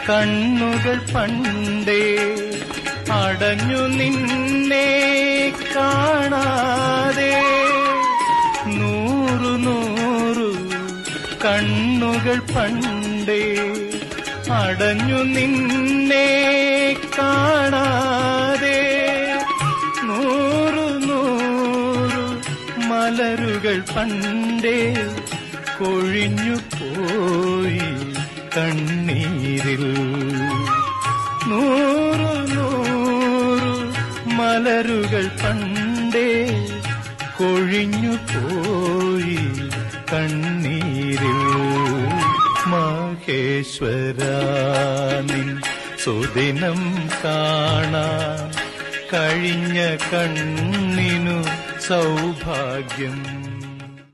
കണ്ണുകൾ പണ്ടേ അടഞ്ഞു നിന്നെ കാണാതെ. നൂറു നൂറു കണ്ണുകൾ പണ്ടേ അടഞ്ഞു നിന്നെ കാണാതെ. നൂറു നൂറു മലരുകൾ പണ്ടേ കൊഴിഞ്ഞു പോയി കണ്ണീരിൽ. നൂറു നൂറു മലരുകൾ പണ്ടേ കൊഴിഞ്ഞു പോയി കണ്ണീരിൽ. മഹേശ്വരാ നിൻ സുദിനം കാണാൻ കഴിഞ്ഞ കണ്ണിനു സൗഭാഗ്യം.